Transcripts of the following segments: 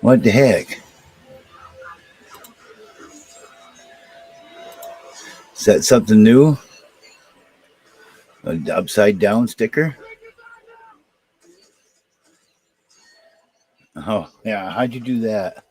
What the heck? Is that something new? An upside down sticker? Oh, yeah. How'd you do that?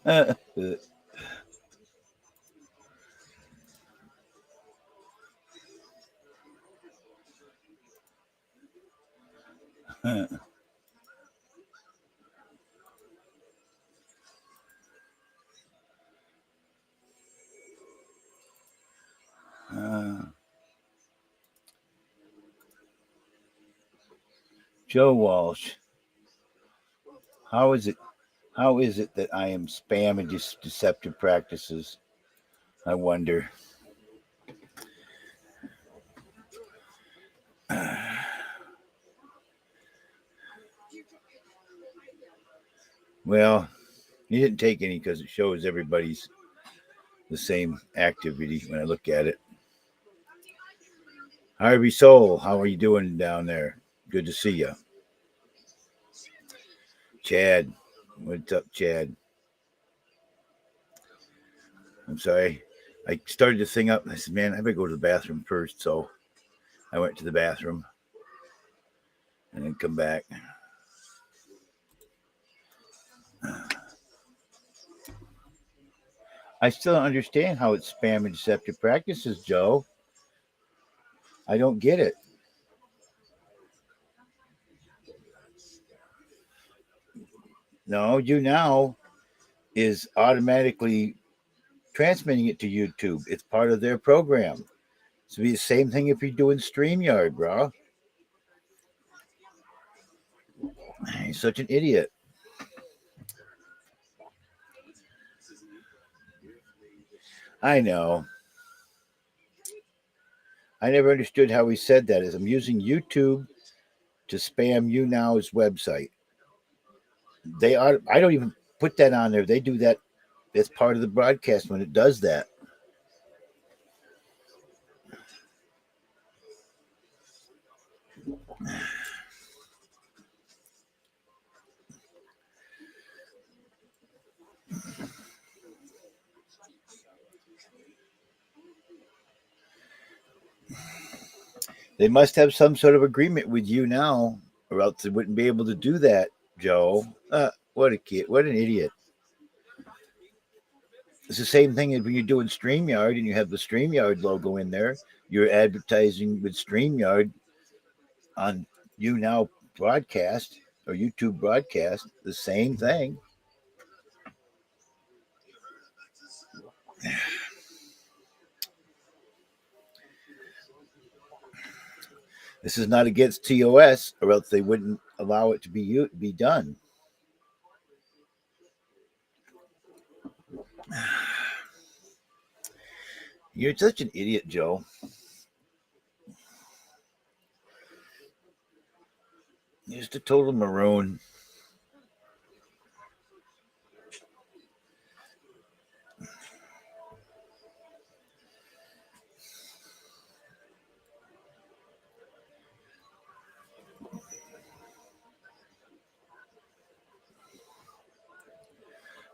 Joe Walsh, how is it? How is it that I am spamming deceptive practices? I wonder. Well, he didn't take any because it shows everybody's the same activity when I look at it. Harvey Soul, how are you doing down there? Good to see you. Chad, what's up, Chad? I'm sorry. I started the thing up and I said, man, I better go to the bathroom first. So I went to the bathroom and then come back. I still don't understand how it's spam and deceptive practices, Joe. I don't get it. No, YouNow is automatically transmitting it to YouTube. It's part of their program. It's be the same thing if you're doing StreamYard, bro. He's such an idiot. I know. I never understood how he said that. As I'm using YouTube to spam YouNow's website. They are. I don't even put that on there. They do that. It's part of the broadcast when it does that. They must have some sort of agreement with YouNow, or else they wouldn't be able to do that, Joe. What a kid. What an idiot. It's the same thing as when you're doing StreamYard and you have the StreamYard logo in there. You're advertising with StreamYard on YouNow broadcast or YouTube broadcast. The same thing. This is not against TOS, or else they wouldn't allow it to be done. You're such an idiot, Joe. You're just a total maroon.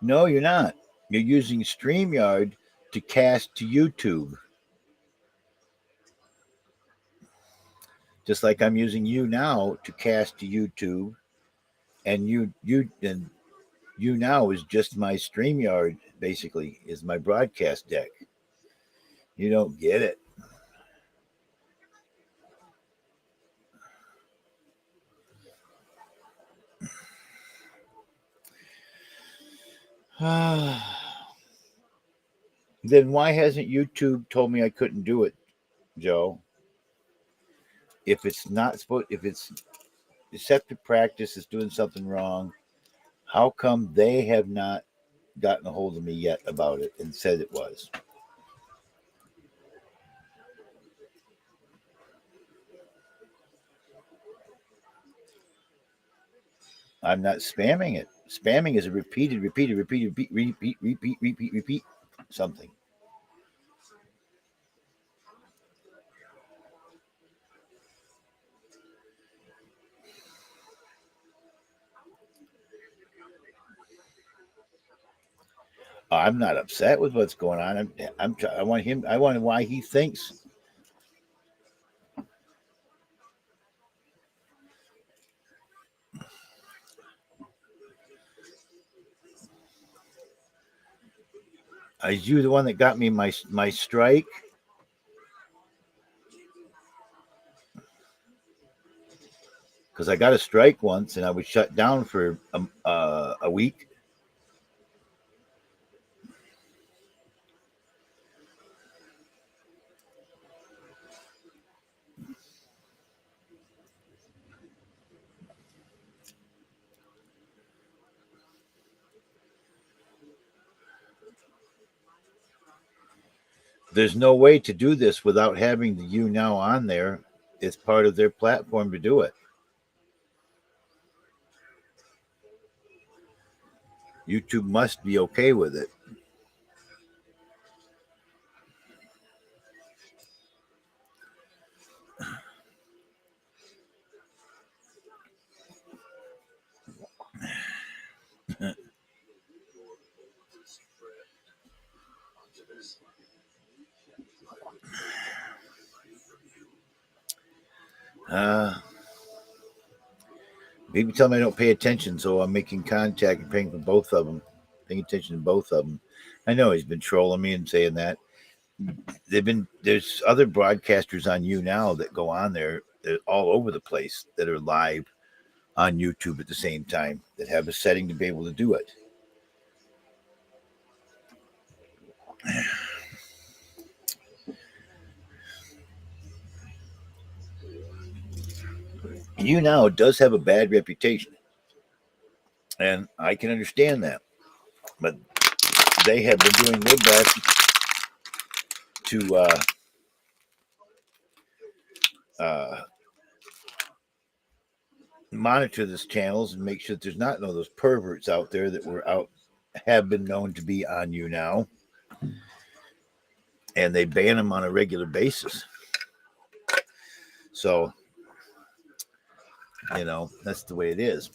No, you're not. You're using StreamYard to cast to YouTube. Just like I'm using YouNow to cast to YouTube, and YouNow is just my StreamYard, basically, is my broadcast deck. You don't get it. Then why hasn't YouTube told me I couldn't do it, Joe? If it's not supposed, if it's deceptive practice is doing something wrong, how come they have not gotten a hold of me yet about it and said it was? I'm not spamming it. Spamming is a repeat something. I'm not upset with what's going on. I want him. I want why he thinks. Is you the one that got me my strike? Because I got a strike once and I was shut down for a week. There's no way to do this without having the YouNow on there. It's part of their platform to do it. YouTube must be okay with it. Uh, People tell me I don't pay attention, so I'm making contact and paying for both of them. Paying attention to both of them. I know he's been trolling me and saying that. There's other broadcasters on YouNow that go on there all over the place that are live on YouTube at the same time that have a setting to be able to do it. YouNow does have a bad reputation, and I can understand that, but they have been doing their best to uh, monitor these channels and make sure that there's not no those perverts out there that were out have been known to be on YouNow, and they ban them on a regular basis. So, that's the way it is.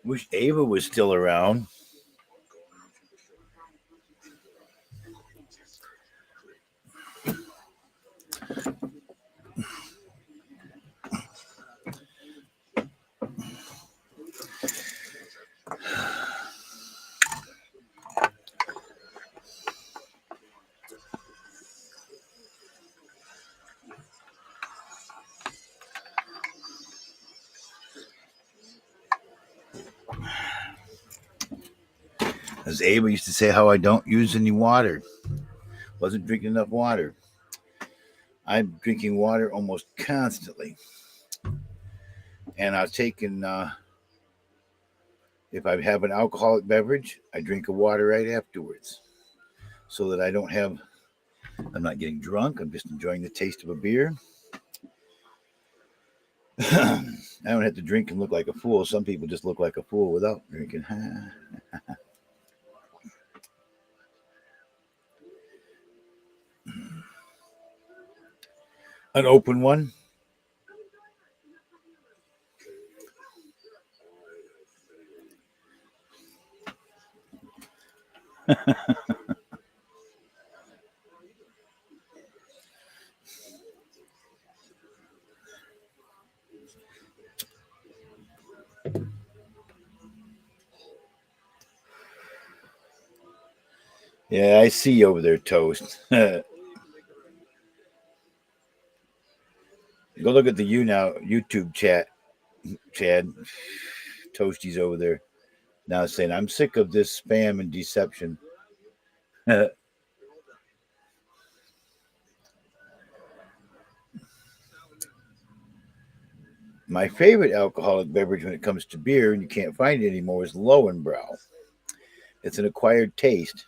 Wish Ava was still around. As Ava used to say, how I don't use any water. Wasn't drinking enough water. I'm drinking water almost constantly. And I was taking, if I have an alcoholic beverage, I drink a water right afterwards so that I'm not getting drunk. I'm just enjoying the taste of a beer. I don't have to drink and look like a fool. Some people just look like a fool without drinking. An open one. Yeah, I see you over there, Toast. Go look at the YouNow YouTube chat, Chad. Toasty's over there now saying, I'm sick of this spam and deception. My favorite alcoholic beverage when it comes to beer, and you can't find it anymore, is Lowenbrow. It's an acquired taste.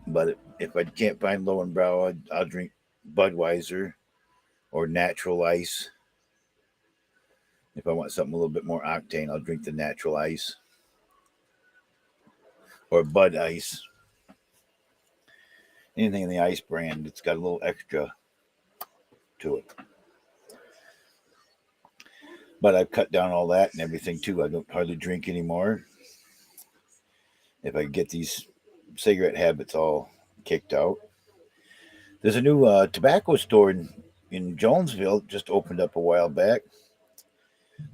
But if I can't find Lowenbrow, I'll drink Budweiser or Natural Ice. If I want something a little bit more octane, I'll drink the Natural Ice or Bud Ice. Anything in the ice brand, it's got a little extra to it. But I've cut down all that and everything too. I don't hardly drink anymore. If I get these cigarette habits all kicked out. There's a new tobacco store in Jonesville, just opened up a while back,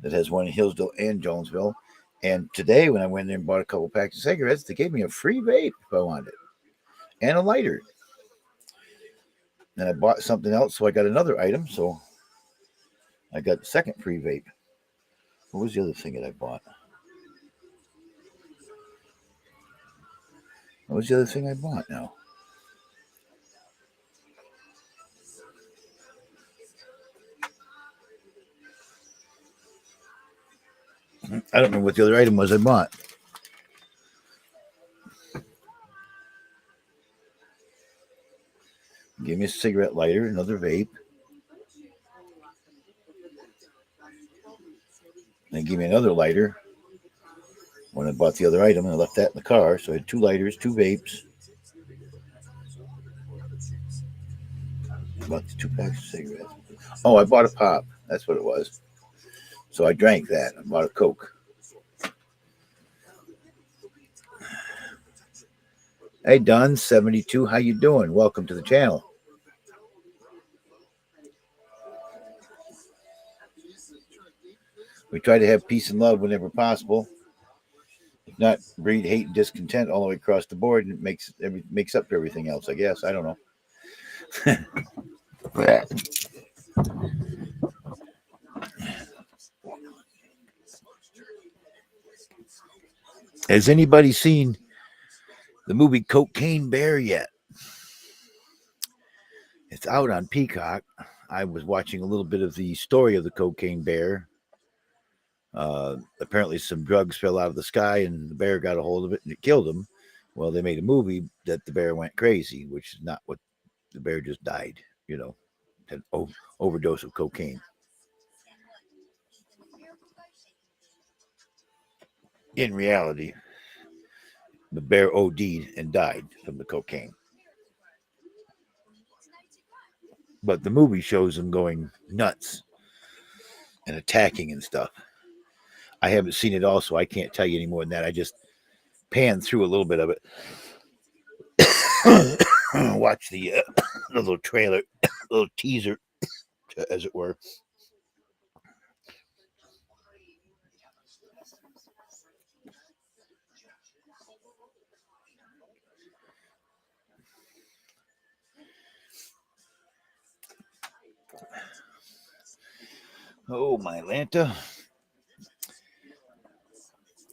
that has one in Hillsdale and Jonesville. And today, when I went there and bought a couple packs of cigarettes, they gave me a free vape if I wanted it and a lighter. And I bought something else, so I got another item. So I got the second free vape. What was the other thing that I bought? What was the other thing I bought now? I don't remember what the other item was I bought. Give me a cigarette lighter, another vape. They gave me another lighter when I bought the other item, and I left that in the car. So I had two lighters, two vapes. I bought the two packs of cigarettes. Oh, I bought a pop. That's what it was. So I drank that. I bought a Coke. Hey, Don, 72. How you doing? Welcome to the channel. We try to have peace and love whenever possible. If not, breed hate and discontent all the way across the board, and it makes up for everything else, I guess. I don't know. Has anybody seen the movie Cocaine Bear yet? It's out on Peacock. I was watching a little bit of the story of the Cocaine Bear. Apparently, some drugs fell out of the sky, and the bear got a hold of it, and it killed him. Well, they made a movie that the bear went crazy, which is not what the bear just died. Had an overdose of cocaine. In reality, the bear OD'd and died from the cocaine. But the movie shows him going nuts and attacking and stuff. I haven't seen it all, so I can't tell you any more than that. I just panned through a little bit of it. Watch the little trailer, little teaser, as it were. Oh, my Lanta.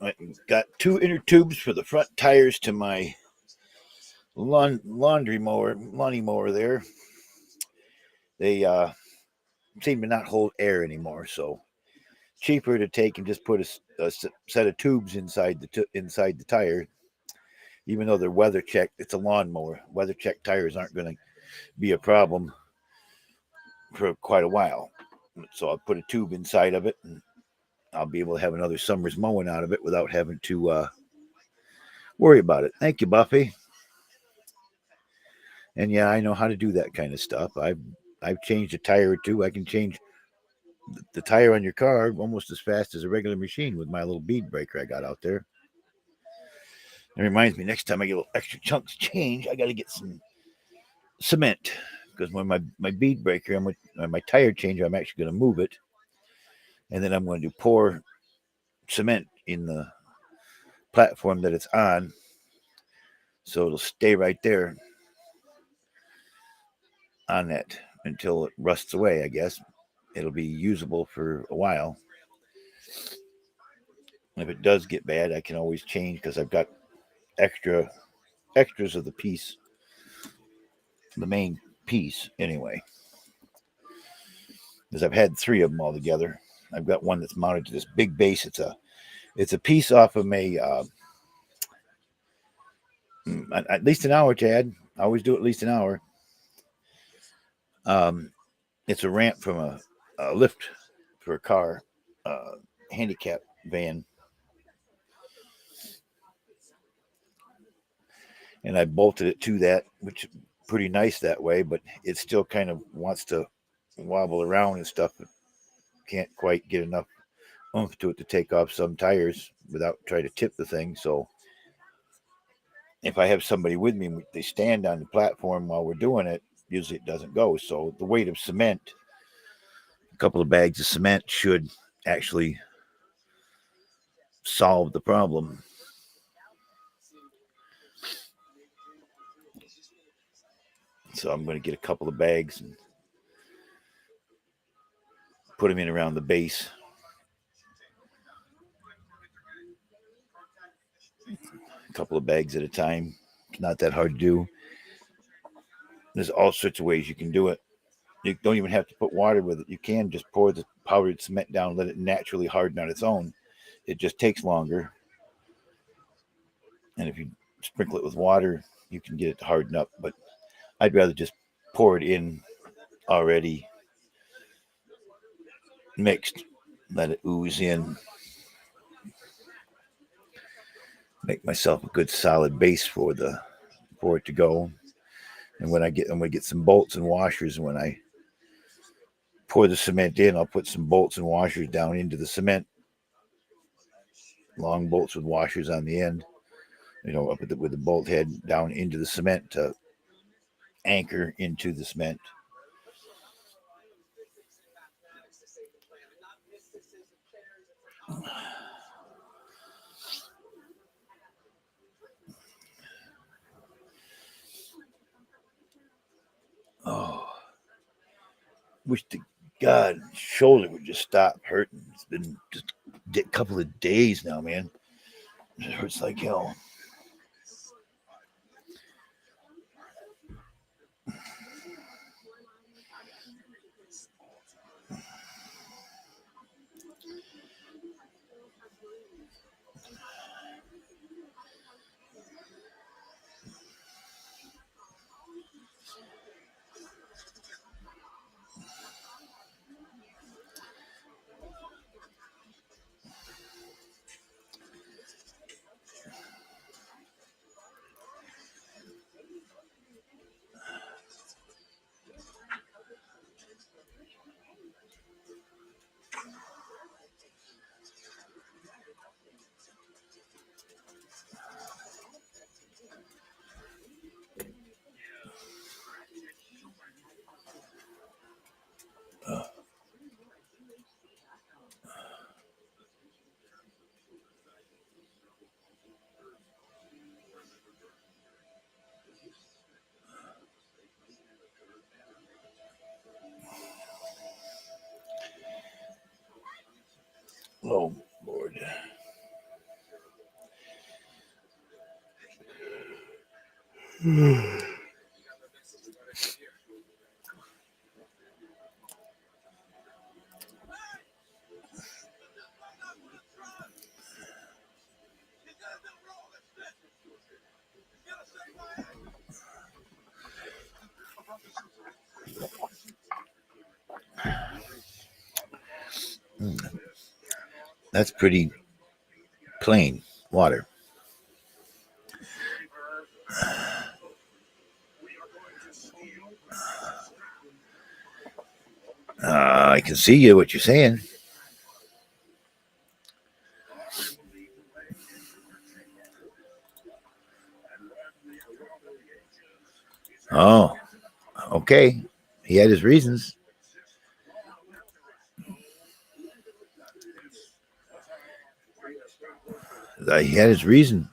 I got two inner tubes for the front tires to my lawnmower there. They seem to not hold air anymore, so cheaper to take and just put a set of tubes inside the tire. Even though they're weather checked, it's a lawnmower. Weather checked tires aren't going to be a problem for quite a while. So I'll put a tube inside of it, and I'll be able to have another summer's mowing out of it without having to worry about it. Thank you, Buffy. And yeah, I know how to do that kind of stuff. I've changed a tire or two. I can change the tire on your car almost as fast as a regular machine with my little bead breaker I got out there. It reminds me, next time I get a little extra chunks of change, I got to get some cement, because when my bead breaker, my tire changer, I'm actually going to move it, and then I'm going to pour cement in the platform that it's on, so it'll stay right there on that until it rusts away. I guess it'll be usable for a while. If it does get bad, I can always change, because I've got extra extras of the piece, the main piece anyway. Because I've had 3 of them all together. I've got one that's mounted to this big base. It's a piece off of at least an hour, Chad. I always do at least an hour. It's a ramp from a lift for a car, handicap van, and I bolted it to that, which is pretty nice that way. But it still kind of wants to wobble around and stuff. But can't quite get enough oomph to it to take off some tires without trying to tip the thing. So if I have somebody with me, they stand on the platform while we're doing it. Usually it doesn't go. So the weight of cement, a couple of bags of cement should actually solve the problem. So I'm going to get a couple of bags and put them in around the base. A couple of bags at a time. It's not that hard to do. There's all sorts of ways you can do it. You don't even have to put water with it. You can just pour the powdered cement down, let it naturally harden on its own. It just takes longer. And if you sprinkle it with water, you can get it to harden up. But I'd rather just pour it in already mixed, let it ooze in, make myself a good solid base for it to go. And I'm gonna get some bolts and washers. And when I pour the cement in, I'll put some bolts and washers down into the cement. Long bolts with washers on the end. Up with the bolt head down into the cement to anchor into the cement. Oh, wish to God shoulder would just stop hurting. It's been just a couple of days now, man. It hurts like hell. Oh, Lord. That's pretty plain water. I can see you, what you're saying. Oh, okay. He had his reasons. He had his reason.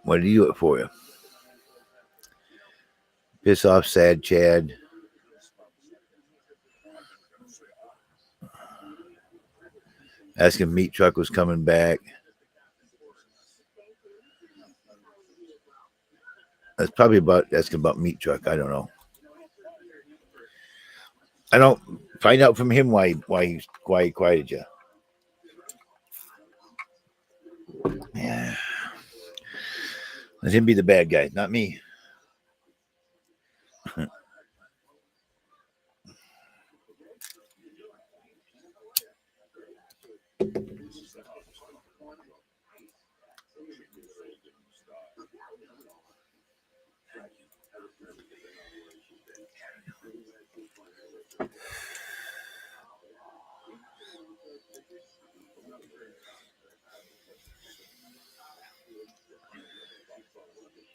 What did he do it for you? Piss off, sad Chad. Asking meat truck was coming back. That's probably about asking about meat truck. I don't know. I don't find out from him why he quieted you. Yeah, let him be the bad guy, not me.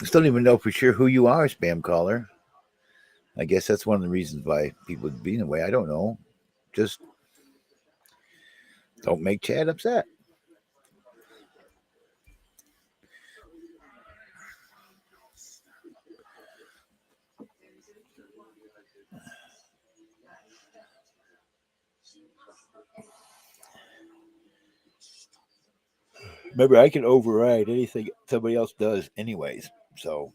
I still don't even know for sure who you are, spam caller. I guess that's one of the reasons why people would be in the way. I don't know. Just don't make Chad upset. Remember, I can override anything somebody else does, anyways. So,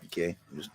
okay. Just,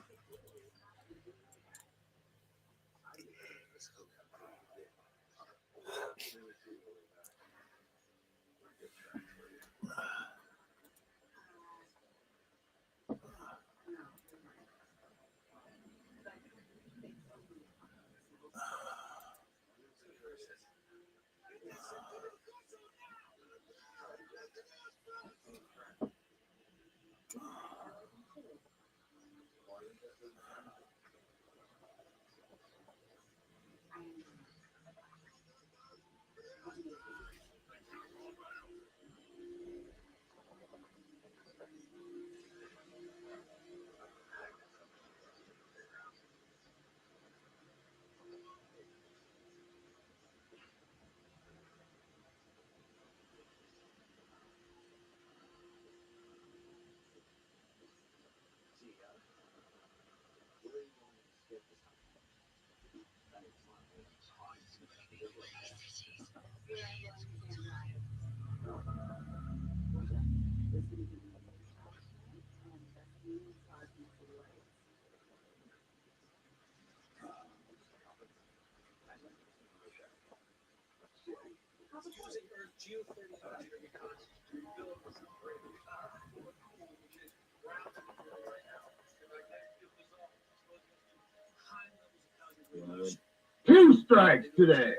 Two strikes today.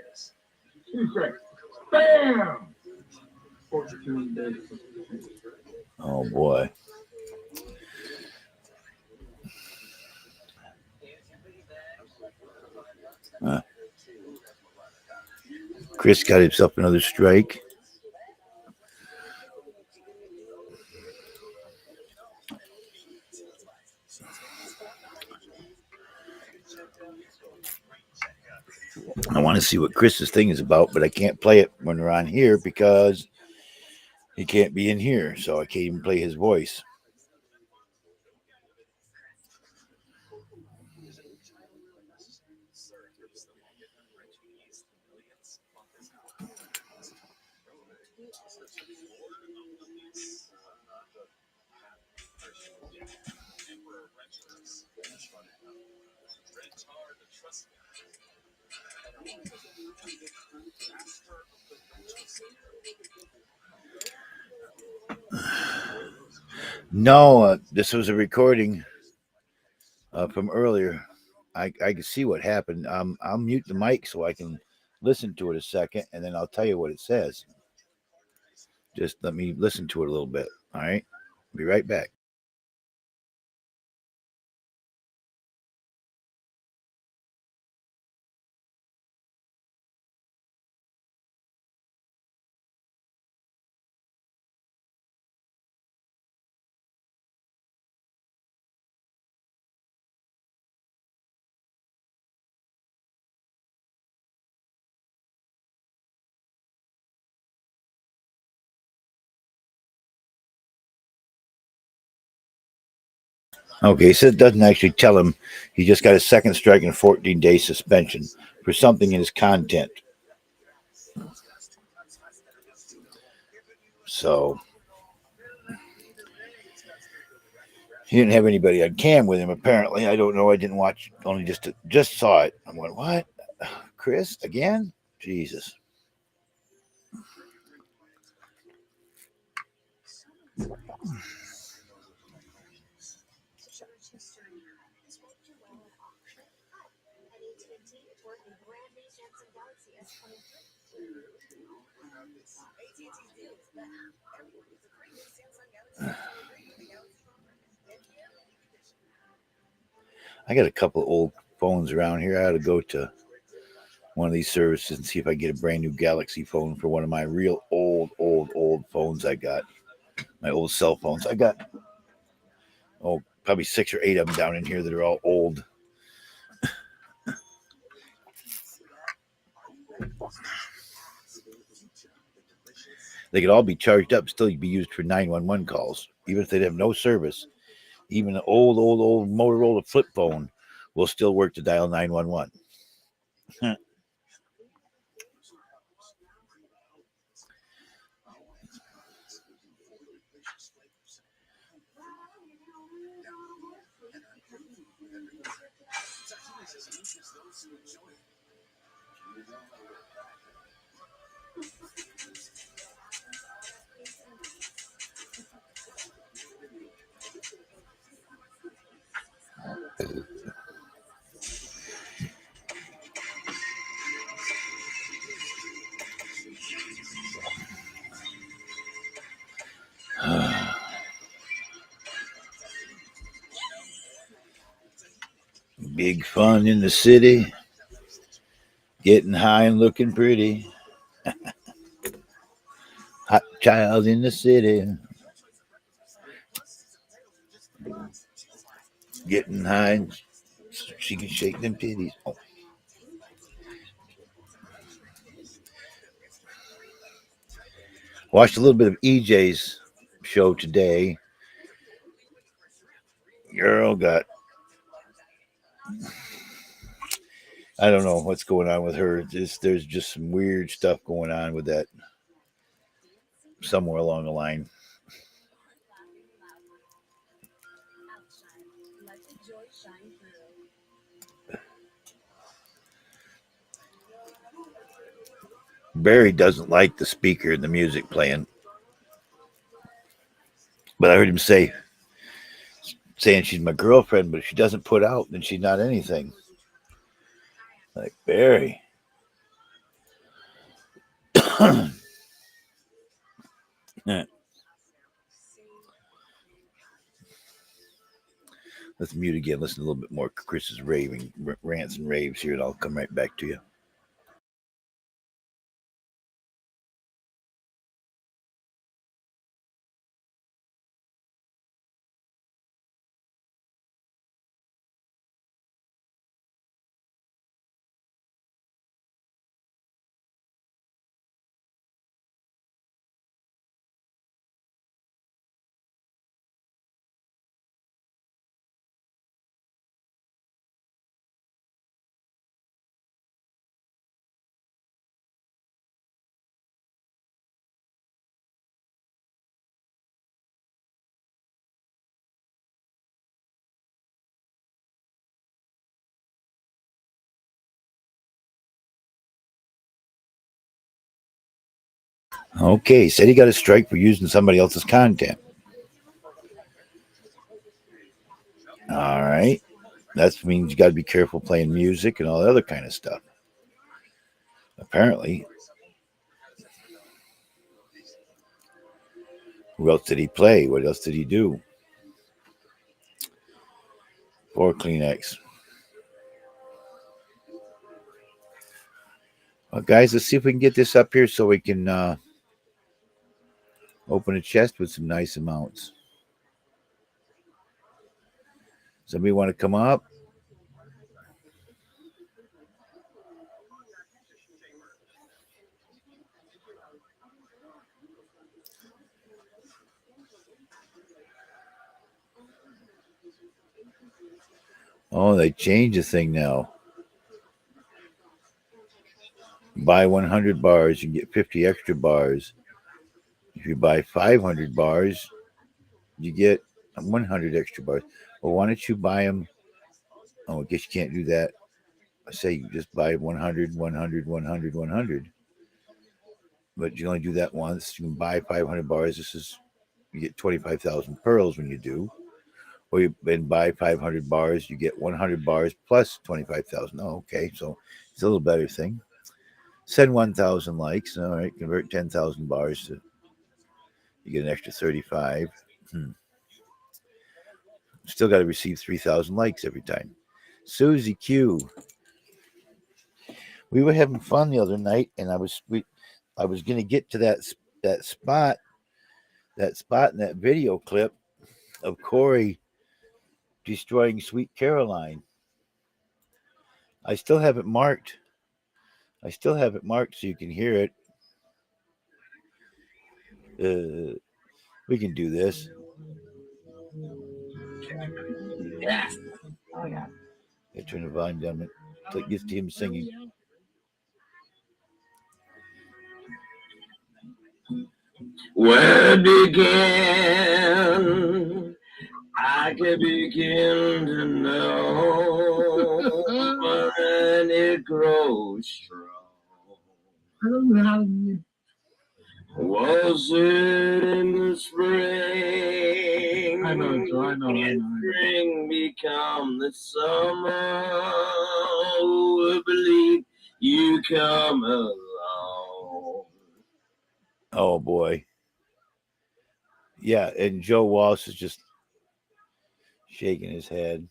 Two strikes. Bam! oh boy. Uh, Chris got himself another strike. I want to see what Chris's thing is about, but I can't play it when we're on here because he can't be in here, so I can't even play his voice. No, this was a recording from earlier. I can see what happened. I'll mute the mic so I can listen to it a second, and then I'll tell you what it says. Just let me listen to it a little bit. All right. Be right back. Okay, so it doesn't actually tell him he just got a second strike and a 14-day suspension for something in his content. So he didn't have anybody on cam with him. Apparently, I don't know. I didn't watch. Only just saw it. I'm going, what? Chris again? Jesus. I got a couple of old phones around here. I ought to go to one of these services and see if I get a brand new Galaxy phone for one of my real old phones I got. My old cell phones. I got probably 6 or 8 of them down in here that are all old. They could all be charged up, still be used for 911 calls, even if they have no service. Even an old Motorola flip phone will still work to dial 911. Big fun in the city, getting high and looking pretty. Hot child in the city, getting high and she can shake them titties. Oh. Watched a little bit of EJ's show today. Girl got, I don't know what's going on with her. There's just some weird stuff going on with that somewhere along the line. Barry doesn't like the speaker and the music playing, but I heard him saying she's my girlfriend, but if she doesn't put out, then she's not anything. Like Barry. Let's mute again. Listen a little bit more. Chris's raving rants and raves here, and I'll come right back to you. Okay, said he got a strike for using somebody else's content. All right. That means you got to be careful playing music and all that other kind of stuff. Apparently. Who else did he play? What else did he do? 4 Kleenex. Well, guys, let's see if we can get this up here so we can open a chest with some nice amounts. Somebody want to come up? Oh, they changed the thing now. Buy 100 bars, you get 50 extra bars. If you buy 500 bars, you get 100 extra bars. Well, why don't you buy them? Oh, I guess you can't do that. I say you just buy 100, 100, 100, 100. But you only do that once. You can buy 500 bars. You get 25,000 pearls when you do. Or you and buy 500 bars, you get 100 bars plus 25,000. Oh, okay. So it's a little better thing. Send 1,000 likes. All right. Convert 10,000 bars to, you get an extra 35. Still got to receive 3,000 likes every time. Susie Q. We were having fun the other night, and I was going to get to that spot in that video clip of Corey destroying Sweet Caroline. I still have it marked. So you can hear it. We can do this. Yes. Oh yeah. I turn the volume down. It gets to him singing. Where begin? I can begin to know when it grows strong. I don't know how to. Was it in the spring? I know. Spring become the summer. Who would believe you come along? Oh boy. Yeah, and Joe Walsh is just shaking his head.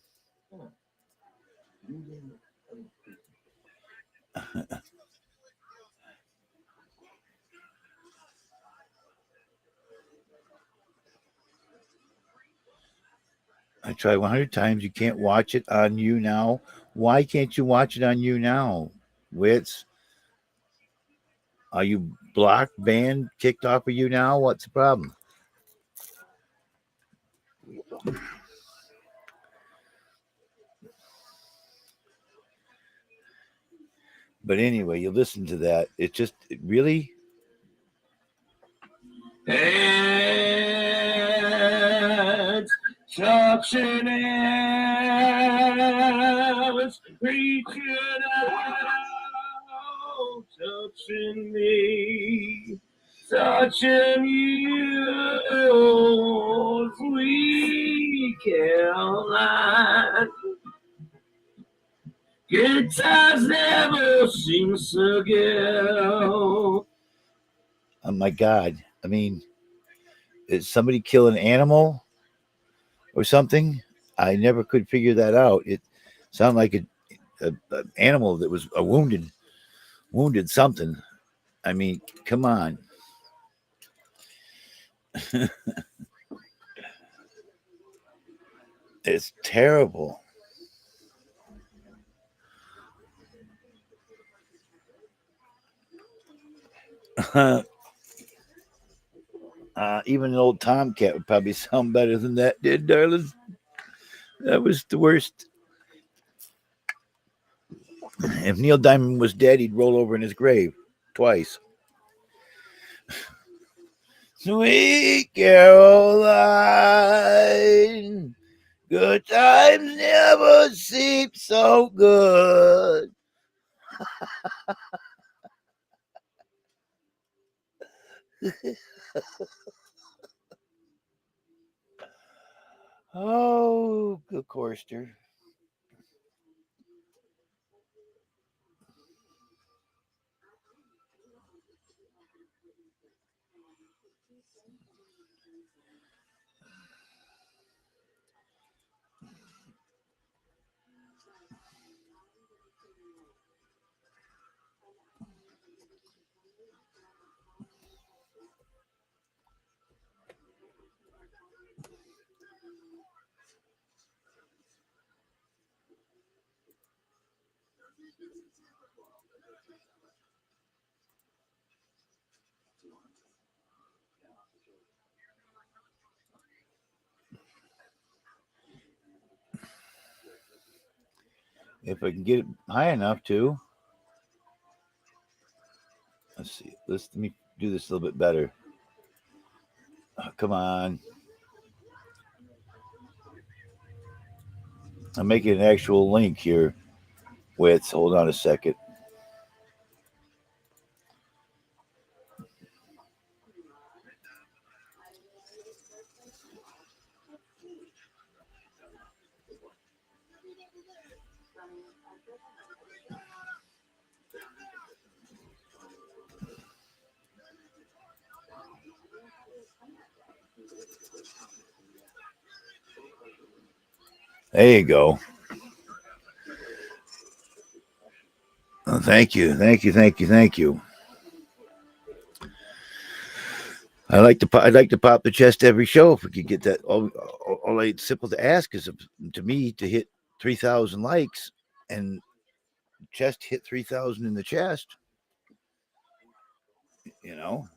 I tried 100 times. You can't watch it on YouNow. Why can't you watch it on YouNow? Wits, are you blocked, banned, kicked off of YouNow? What's the problem? But anyway, you listen to that. It really. Hands touching hands, reaching out, touching me, touching you, sweet Caroline. Good times never seem so good. Oh my God. I mean, did somebody kill an animal or something? I never could figure that out. It sounded like an animal that was wounded something. I mean, come on. It's terrible. Even an old Tomcat would probably sound better than that did, darling. That was the worst. If Neil Diamond was dead, he'd roll over in his grave twice. Sweet Caroline, good times never seem so good. Oh, good Corster. if I can get it high enough to. Let's see. Let me do this a little bit better. Oh, come on. I'm making an actual link here. Wits, hold on a second. There you go. Oh, thank you. I'd like to pop the chest every show if we could get that. All it's simple to ask is to me to hit 3,000 likes and chest hit 3,000 in the chest. You know.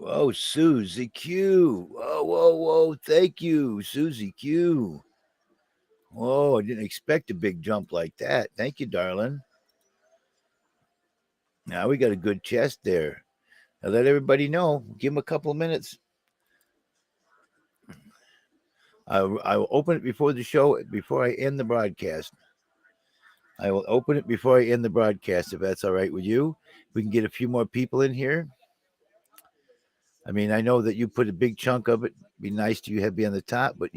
Oh, Susie Q. Whoa. Thank you, Susie Q. Whoa, I didn't expect a big jump like that. Thank you, darling. Now we got a good chest there. Now let everybody know. Give them a couple of minutes. I will open it before the show, before I end the broadcast. I will open it before I end the broadcast, if that's all right with you. We can get a few more people in here. I mean, I know that you put a big chunk of it. Be nice to you have be on the top, but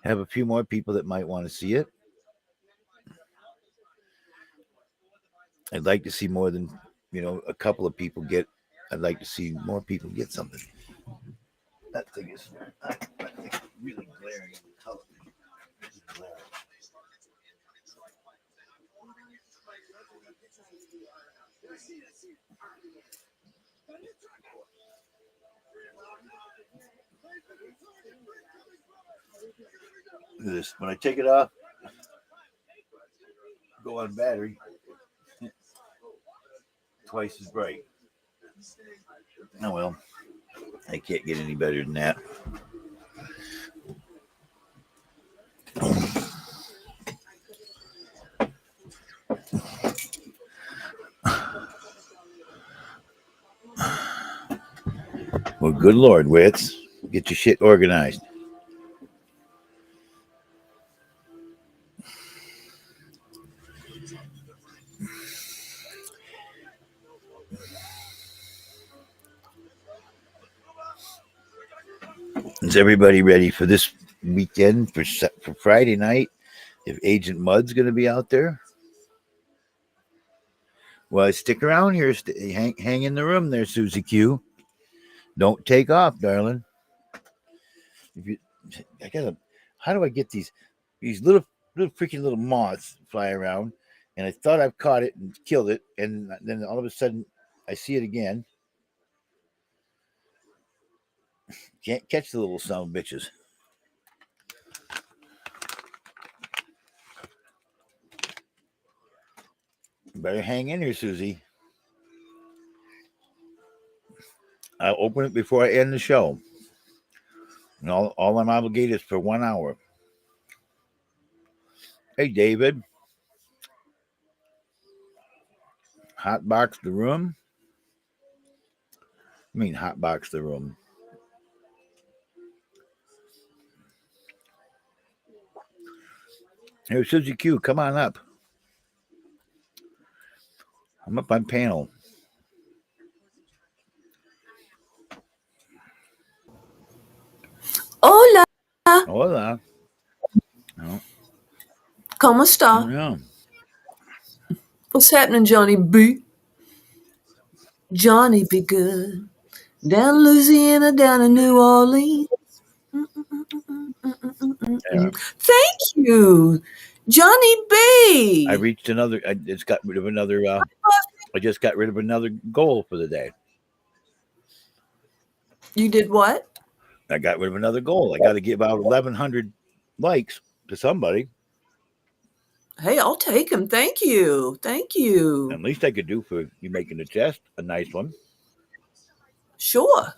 have a few more people that might want to see it. I'd like to see more than a couple of people get. I'd like to see more people get something. That thing is really glaring. Look at this. When I take it off, go on battery, twice as bright. Oh well, I can't get any better than that. Well, good Lord, Wits, get your shit organized. Is everybody ready for this weekend for Friday night? If Agent Mud's going to be out there? Well, stick around here. Hang in the room there, Susie Q. Don't take off, darling. How do I get these little freaking little moths fly around? And I thought I've caught it and killed it, and then all of a sudden I see it again. Can't catch the little son of bitches. Better hang in here, Susie. I'll open it before I end the show. And all I'm obligated is for 1 hour. Hey, David. Hotbox the room. I mean, hotbox the room. Hey, Susie Q, come on up. I'm up on panel. Hola. Hola. No. ¿Cómo está? No. What's happening, Johnny B? Johnny be good. Down in Louisiana, down in New Orleans. Yeah. Thank you, Johnny B. I reached another. I just got rid of another. I just got rid of another goal for the day. You did what? I got rid of another goal. I got to get about 1,100 likes to somebody. Hey, I'll take them. Thank you. Thank you. At least I could do for you making the chest a nice one, Sure.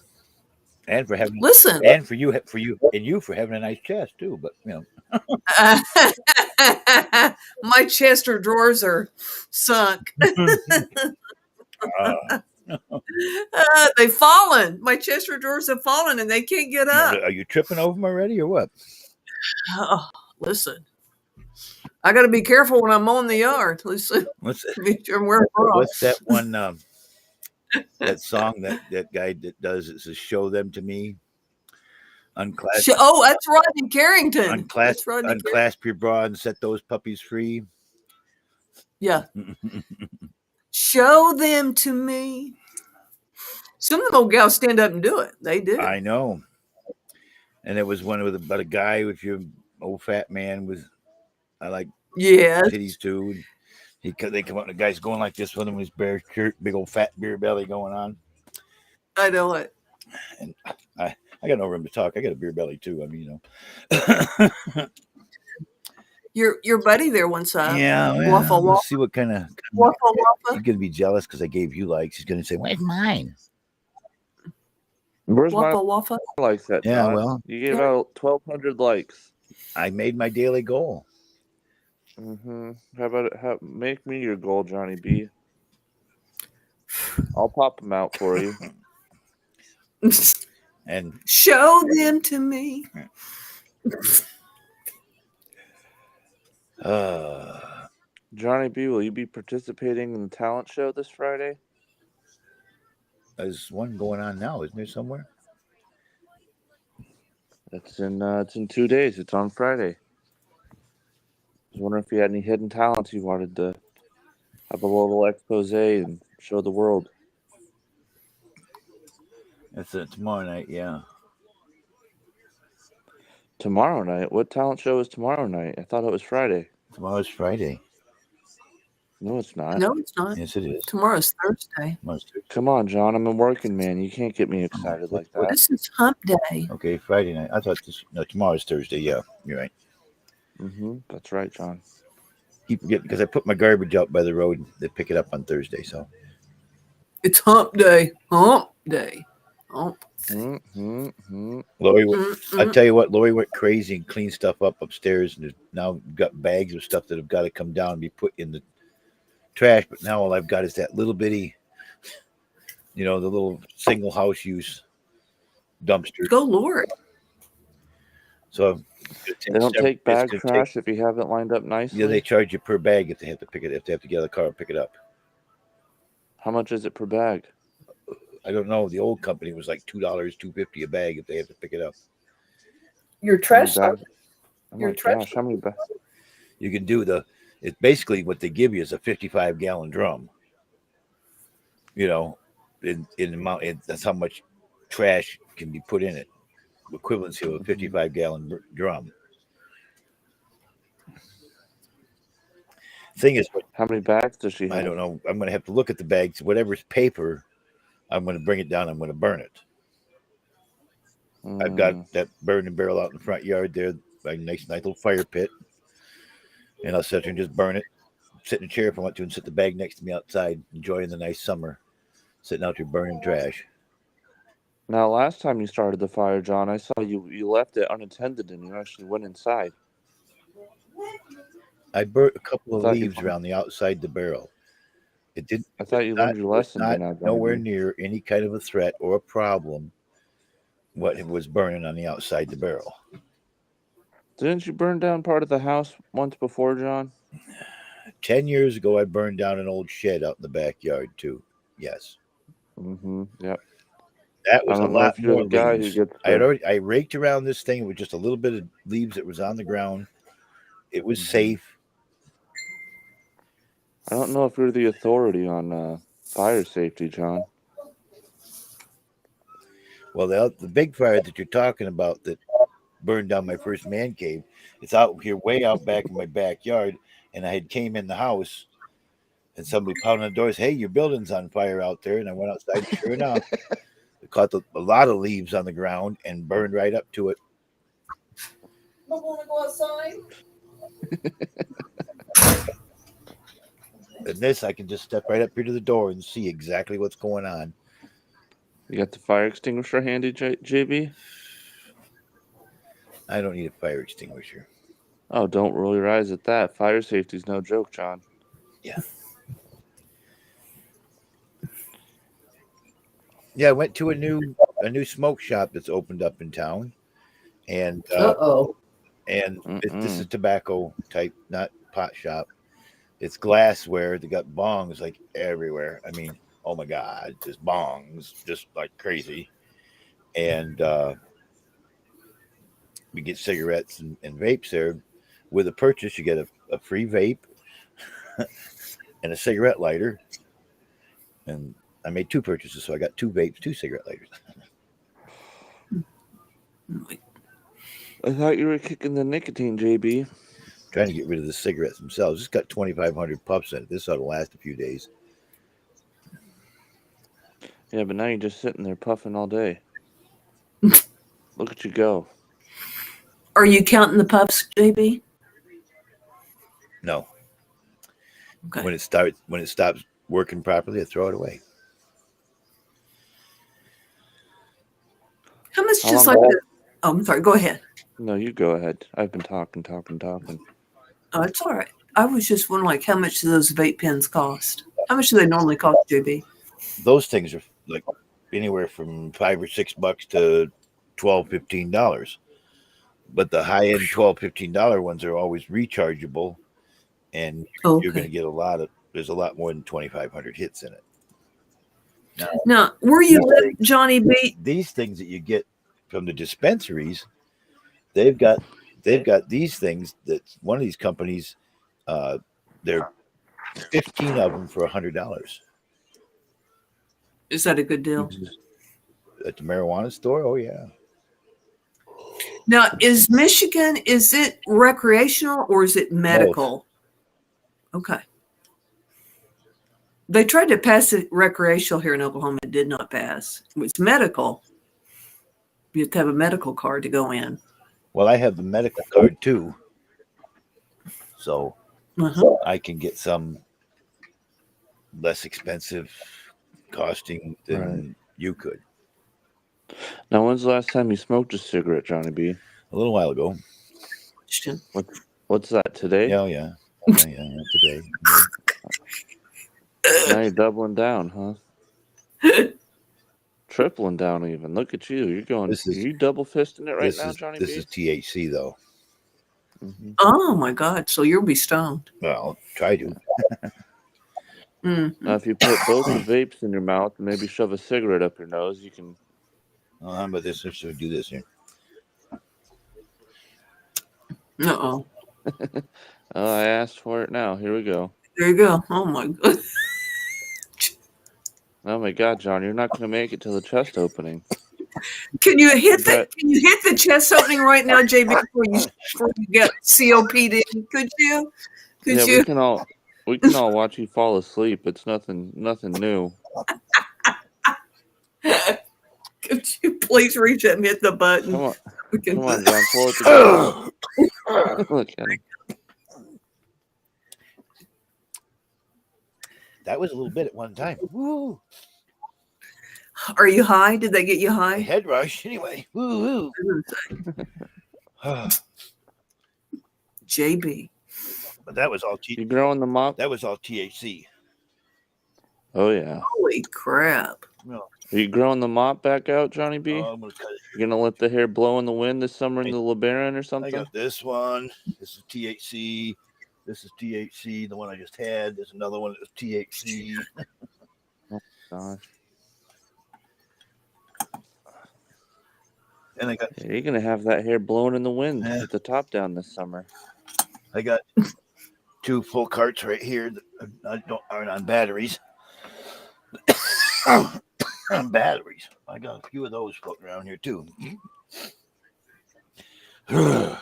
and for having Listen. and for you for having a nice chest too. But My chest or drawers are sunk. They've fallen. My chest or drawers have fallen and they can't get up. Are you tripping over them already or what? Oh, listen. I got to be careful when I'm mowing the yard. Listen. What's that one that song that guy that does it says "Show them to me"? Unclasp. Oh, that's Rodney Carrington. Unclasp your bra and set those puppies free. Yeah. Show them to me. Some of them old gals stand up and do it. They do. I know. And it was one about a guy with your old fat man with, I like titties too. And they come up and the guy's going like this with him with his bare shirt, big old fat beer belly going on. I know it. And I got no room to talk. I got a beer belly too. I mean, Your buddy there one side. Yeah, waffle. Let's see what kind of waffle. He's gonna be jealous because I gave you likes. He's gonna say, "Where's mine?" Where's waffle? Likes that? Yeah, John? well, you gave out 1,200 likes. I made my daily goal. Mm-hmm. How about it? Make me your goal, Johnny B. I'll pop them out for you. And show them to me. Johnny B, will you be participating in the talent show this Friday? There's one going on now, isn't there somewhere? It's in 2 days. It's on Friday. I was wondering if you had any hidden talents you wanted to have a little expose and show the world. It's tomorrow night, yeah. Tomorrow night? What talent show is tomorrow night? I thought it was Friday. Tomorrow's Friday. No, it's not. No, it's not. Yes, it is. Tomorrow's Thursday. Come on, John. I'm a working man. You can't get me excited like that. This is hump day. Okay, Friday night. I thought tomorrow's Thursday. Yeah, you're right. Mm-hmm. That's right, John. Keep forgetting because I put my garbage out by the road. They pick it up on Thursday, so it's hump day. Hump day. Hump. Lori, I tell you what, Lori went crazy and cleaned stuff up upstairs, and now got bags of stuff that have got to come down and be put in the trash. But now all I've got is that little bitty, the little single house use dumpster. Go Lord. So they don't take bag trash if you haven't lined up nicely. Yeah, they charge you per bag if they have to pick it. If they have to get out of the car and pick it up. How much is it per bag? I don't know. The old company was like $2, $2.50 a bag if they have to pick it up. Your trash. Your trash. How many bags? You can do it's basically what they give you is a 55-gallon drum. In amount, that's how much trash can be put in it. Equivalency of a 55-gallon drum. Thing is, how many bags does she have? I don't know. I'm going to have to look at the bags. Whatever's paper, I'm going to bring it down. I'm going to burn it. I've got that burning barrel out in the front yard there, a nice little fire pit. And I'll sit there and just burn it. Sit in a chair if I want to and sit the bag next to me outside, enjoying the nice summer, sitting out there burning trash. Now, last time you started the fire, John, I saw you left it unattended and you actually went inside. I burnt a couple of leaves around the outside the barrel. It didn't. I thought you learned your lesson. Nowhere near any kind of a threat or a problem. What it was burning on the outside the barrel. Didn't you burn down part of the house once before, John? 10 years ago, I burned down an old shed out in the backyard too. Yes. Mm-hmm. Yep. That was a lot more leaves. I raked around this thing with just a little bit of leaves that was on the ground. It was safe. I don't know if you're the authority on fire safety, John. Well, the big fire that you're talking about that burned down my first man cave, it's out here way out back in my backyard, and I had came in the house, and somebody pounded on the door, "Hey, your building's on fire out there." And I went outside, and sure enough, it caught a lot of leaves on the ground and burned right up to it. Don't want to go outside. And this, I can just step right up here to the door and see exactly what's going on. You got the fire extinguisher handy, JB? I don't need a fire extinguisher. Oh, don't roll your eyes at that. Fire safety's no joke, John. Yeah. Yeah, I went to a new smoke shop that's opened up in town, and Uh-oh. this is tobacco type, not pot shop. It's glassware. They got bongs like everywhere. I mean, oh my God, just bongs, just like crazy. And we get cigarettes and vapes there. With a purchase, you get a free vape and a cigarette lighter. And I made 2 purchases, so I got 2 vapes, 2 cigarette lighters. I thought you were kicking the nicotine, JB. Trying to get rid of the cigarettes themselves. It's got 2,500 puffs in it. This ought to last a few days. Yeah, but now you're just sitting there puffing all day. Look at you go. Are you counting the puffs, JB? No. Okay. When it stops working properly, I throw it away. How much How just long- like the... Oh, I'm sorry. Go ahead. No, you go ahead. I've been talking. Oh, it's all right. I was just wondering, like, how much do those vape pens cost? How much do they normally cost, JB? Those things are like anywhere from $5 or $6 to $12, $15. But the high end $12, $15 ones are always rechargeable, and you're going to get there's a lot more than 2,500 hits in it. Now, where you live, Johnny B? These things that you get from the dispensaries, they've got these things that one of these companies, they're 15 of them for $100 Is that a good deal? at the marijuana store. Oh yeah. Now, is Michigan, is it recreational or is it medical? Okay. They tried to pass it recreational here in Oklahoma. It did not pass. It's medical. You have to have a medical card to go in. Well, I have the medical card too, so I can get some less expensive costing than you could. Now, when's the last time you smoked a cigarette, Johnny B? A little while ago. What's that, today? Yeah, today. Now you're doubling down, huh? Tripling down even. Look at you. You're going. Are you double fisting it right now, Johnny B? This is THC though. Mm-hmm. Oh my God! So you'll be stoned. Well, try to. Mm-hmm. Now, if you put both the vapes in your mouth and maybe shove a cigarette up your nose, you can. Oh, how about this? Let's do this here. Uh-oh. Oh, I asked for it now. Here we go. There you go. Oh my God. Oh my God, John, you're not going to make it to the chest opening. Can you hit the chest opening right now, JB, before you get COPD? Could you? We can all watch you fall asleep. It's nothing new. Could you please reach up and hit the button? Come on, John, pull it together. Look at him. That was a little bit at one time. Woo! Are you high? Did they get you high? Head rush, anyway. Woo! JB. But that was all You growing the mop? That was all THC. Oh yeah. Holy crap! No. Are you growing the mop back out, Johnny B? I'm gonna cut it. You're gonna let the hair blow in the wind this summer in the LeBaron or something? I got this one. This is THC. This is THC. The one I just had. There's another one that's THC. Gosh. And I got. Yeah, you're gonna have that hair blowing in the wind with the top down this summer. I got 2 full carts right here that aren't on batteries. On batteries. I got a few of those floating around here too. That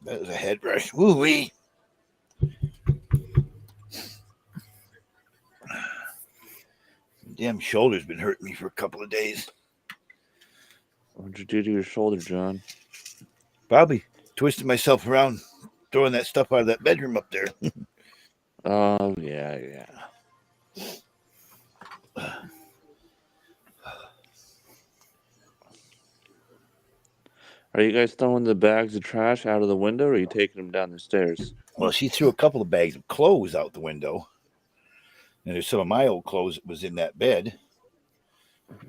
was a head rush. Woo-wee. Damn shoulder's been hurting me for a couple of days. What'd you do to your shoulder, John? Probably twisted myself around, throwing that stuff out of that bedroom up there. Oh, yeah. Are you guys throwing the bags of trash out of the window, or are you taking them down the stairs? Well, she threw a couple of bags of clothes out the window. And there's some of my old clothes that was in that bed.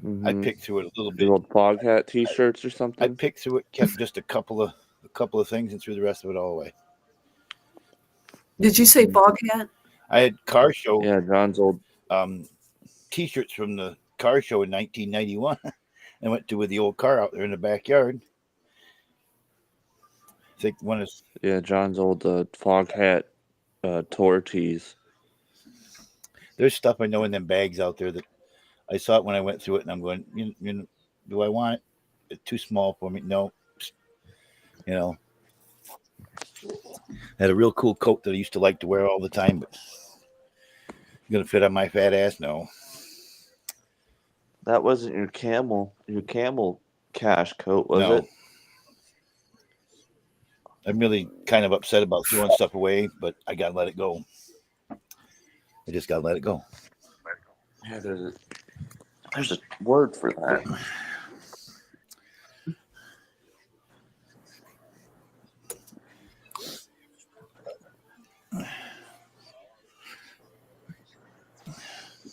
Mm-hmm. I picked through it a little bit. Your old fog hat T-shirts or I something? picked through it, kept just a couple of things, and threw the rest of it all away. Did you say fog hat? I had car show Yeah, John's old. T-shirts from the car show in 1991. I went to with the old car out there in the backyard. I think one is John's old fog hat tour tees. there's stuff I know in them bags out there that I saw it when I went through it, and I'm going, do I want it? It's too small for me. No, I had a real cool coat that I used to like to wear all the time, but gonna fit on my fat ass? No. That wasn't your camel cash coat, was No. it? I'm really kind of upset about throwing stuff away, but I gotta let it go. I just gotta let it go. Yeah, there's a word for that.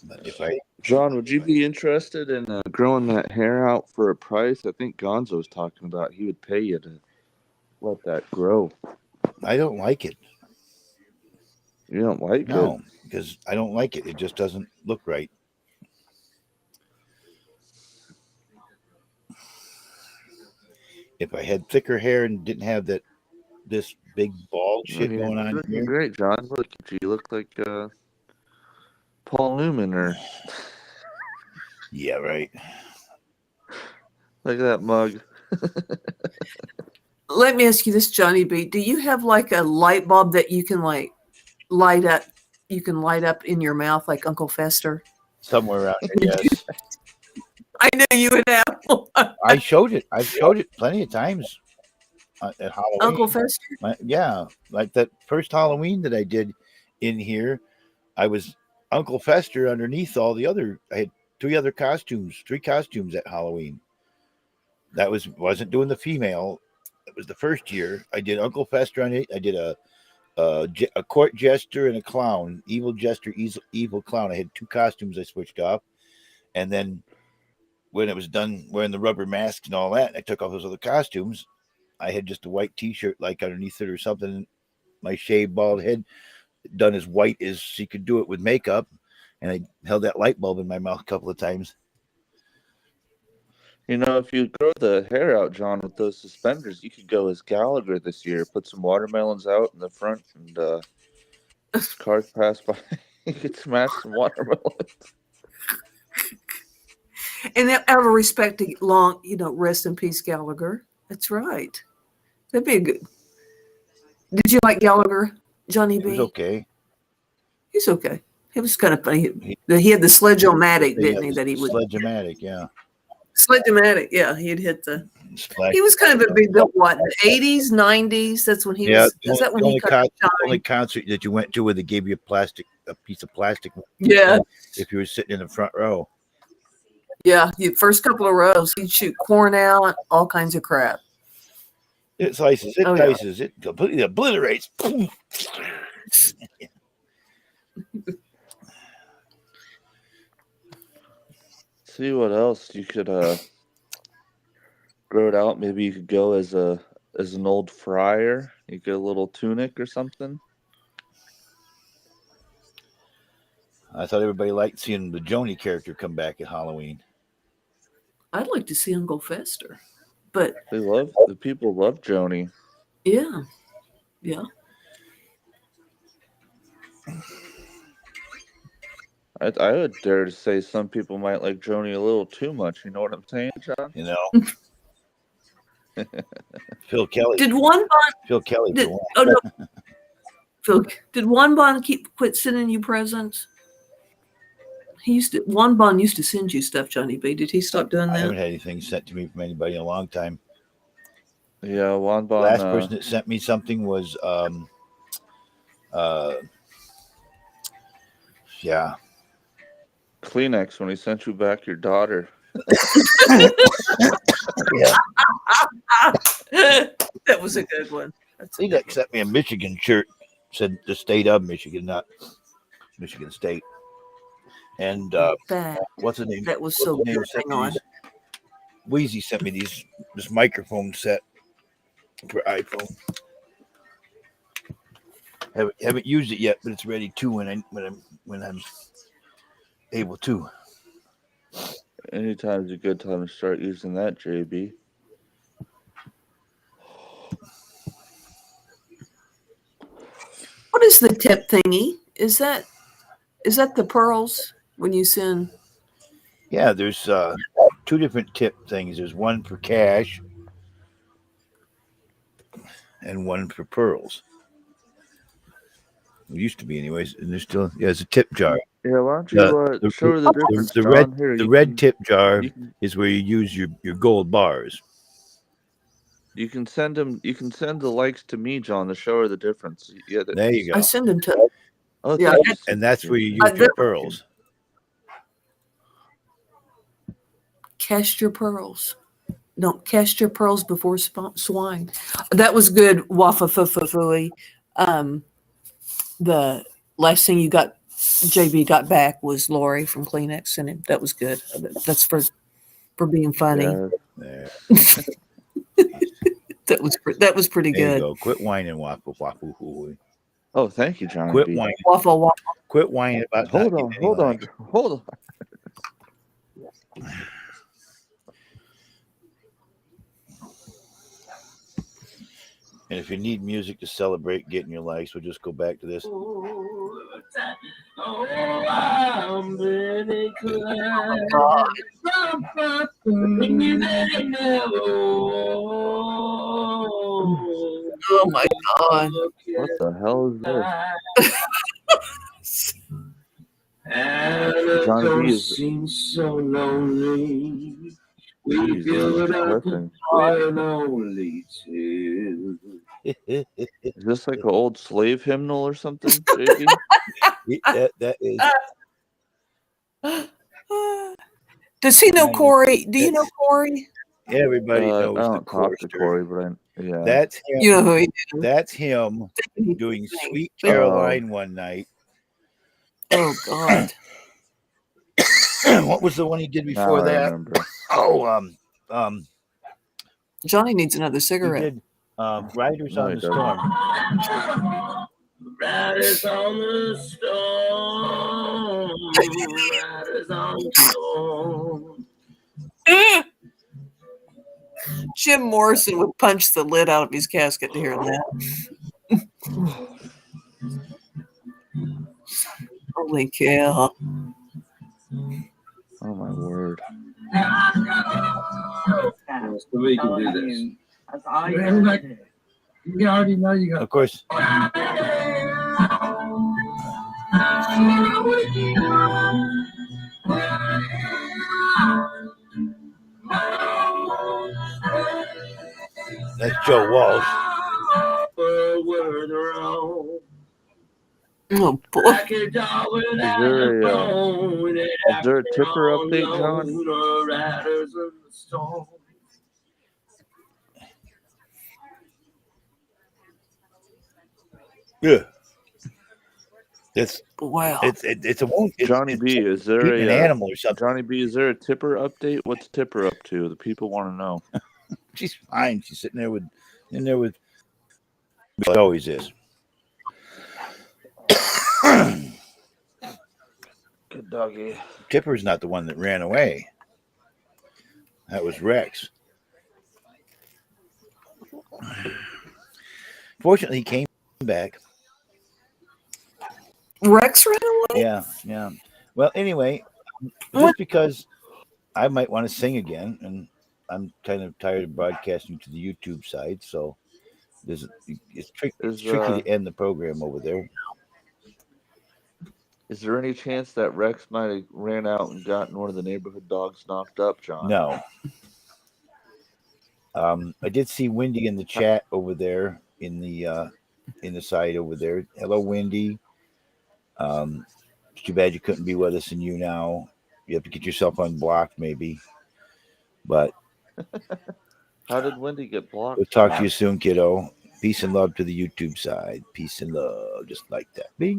But John, would you be interested in growing that hair out for a price? I think Gonzo was talking about he would pay you to let that grow. I don't like it. You don't like it? No, because I don't like it. It just doesn't look right. If I had thicker hair and didn't have this big bald shit going on You're here. great, John. Look at you. You look like Paul Newman or Yeah, right. look at that mug. Let me ask you this, Johnny B. Do you have like a light bulb that you can like light up? You can light up in your mouth like Uncle Fester. Somewhere around here, yes. I knew you would have one. I showed it. I've showed it plenty of times at Halloween. Uncle Fester. Like that first Halloween that I did in here, I was Uncle Fester underneath all the other. I had three costumes at Halloween. That wasn't doing the female. It was the first year. I did Uncle Fester on it. I did a court jester and a clown, evil jester, evil clown. I had two costumes I switched off, and then when it was done wearing the rubber masks and all that, I took off those other costumes. I had just a white T-shirt like underneath it or something. My shaved bald head done as white as she could do it with makeup, and I held that light bulb in my mouth a couple of times. You know, if you grow the hair out, John, with those suspenders, you could go as Gallagher this year. Put some watermelons out in the front, and cars pass by. You could smash some watermelons. And out of respect to long, rest in peace, Gallagher. That's right. That'd be a good. Did you like Gallagher, Johnny B? It was okay. He's okay. It was kind of funny. He had the sledge-o-matic, didn't he? That he would. Sledge-o-matic, yeah. Sledge-o-matic, yeah. He'd hit the. Splash. He was kind of a big deal. What, the 80s, 90s? That's when he was. Is that when he the only concert that you went to where they gave you a piece of plastic? Yeah. If you were sitting in the front row. Yeah, the first couple of rows, he'd shoot corn out, all kinds of crap. It slices, it dices, it completely obliterates. See what else you could grow it out. Maybe you could go as an old friar. You get a little tunic or something. I thought everybody liked seeing the Joni character come back at Halloween. I'd like to see Uncle Fester, but the people love Joni. Yeah. I would dare to say some people might like Joni a little too much. You know what I'm saying, John? You know, Phil Kelly. Did Juan Bon? Phil Kelly. Did Juan Bon quit sending you presents? Juan Bon used to send you stuff, Johnny B. Did he stop doing that? I haven't had anything sent to me from anybody in a long time. Yeah, Juan The last Bon. person that sent me something was yeah. Kleenex when he sent you back your daughter. Yeah. That was a good one. That's a good Kleenex sent me a Michigan shirt. Said the state of Michigan, not Michigan State. And one. what's the name? That was What's so the name? good. Sent Hang me on. these. Wheezy sent me this microphone set for iPhone. Haven't used it yet, but it's ready too when I'm able to. Anytime's a good time to start using that, JB. What is the tip thingy? Is that the pearls when you send? Yeah, there's two different tip things. There's one for cash and one for pearls. It used to be, anyways, and there's still it's a tip jar. Yeah, why don't you show her the difference, the John? red Here, the red tip jar you can is where you use your gold bars. you can send them. You can send the likes to me, John, to show her the difference. Yeah, There you I go. send them to. Oh, Yeah, thank you, And that's where you I- use your pearls. Cast your pearls. Don't cast your pearls before swine. That was good, Wafa Fufui. The last thing JB got back was Lori from Kleenex, and that was good. That's for being funny. Yeah. There. That was pretty There you good. go. Quit whining, waffle. Oh, thank you, Johnny Quit B. whining. Waffle waffle. Quit whining about Hold not on, getting any hold on, likes. hold on. And if you need music to celebrate getting your likes, we'll just go back to this. I'm really glad. Oh my God. What the hell is this? And Johnny B don't is seem so lonely. We Jeez, this feel is it up depressing. when only two. Is this like an old slave hymnal or something, JB? that is. Does he know Corey? Do you know Corey? Everybody I knows the don't talk to chorister. Corey, but yeah. That's him. You know who he is. That's him doing Sweet Oh. Caroline one night. Oh God. What was the one he did Now before I that? remember. Oh, Johnny needs another he cigarette. did Riders No, on he the doesn't. Storm. Riders on the storm. Riders on the storm. Jim Morrison would punch the lid out of his casket to hear that. Holy cow. Oh my word. So we can do this. That's all you gotta do. You already know you got. Of course, that's Joe Walsh. Oh boy. Is there a tipper update, John? Yeah, it's Wow. it's a wound. Johnny B, is there an animal or something. Johnny B, is there a tipper update? What's Tipper up to? The people want to know. She's fine. She's sitting there with. It always is. Good doggy. Tipper's not the one that ran away. That was Rex. Fortunately, he came back. Rex ran away? Yeah. Well, anyway, just because I might want to sing again, and I'm kind of tired of broadcasting to the YouTube side, so it's tricky to end the program over there. Is there any chance that Rex might have ran out and gotten one of the neighborhood dogs knocked up, John? No. I did see Wendy in the chat over there in the side over there. Hello, Wendy. It's too bad you couldn't be with us in YouNow. You have to get yourself unblocked, maybe. But How did Wendy get blocked? we'll talk to you soon, kiddo. Peace and love to the YouTube side. Peace and love, just like that. Bing.